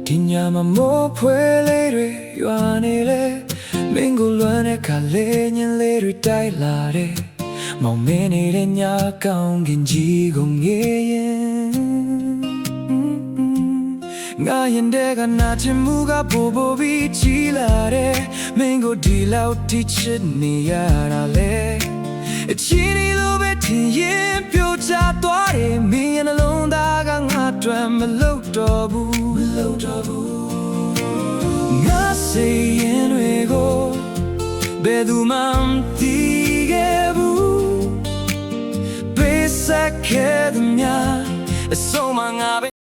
ဒီညမှာမိုးဖွယ်လေးတွေရွာနေလေမင်းကိုလွမ်းတဲ့ခါလေးညင်လေးတွေတိုက်လာတယ်မောင်မင်းနေတဲ့ညကောင်းကင်ကြီးကိုငေးရင်ငါရင်တဲ့ကနာချင်မှုကပိုပိုပြီးကြီးလာတယ်မင်းကိုဒီလောက်ထိချစ်နေရတာလေအချီးလိုပဲထင်ရင်ပြိုကျသွားတယ်မင်းရဲ့နှလုံးသားကငါအတွက်မလုပ်တော့ဘူးငါစိတ်ရင်တွေကိုဘယ်သူမှမသိခဲ့ဘူးပေးဆက်ခဲ့သမျှအဆုံးမငါပဲ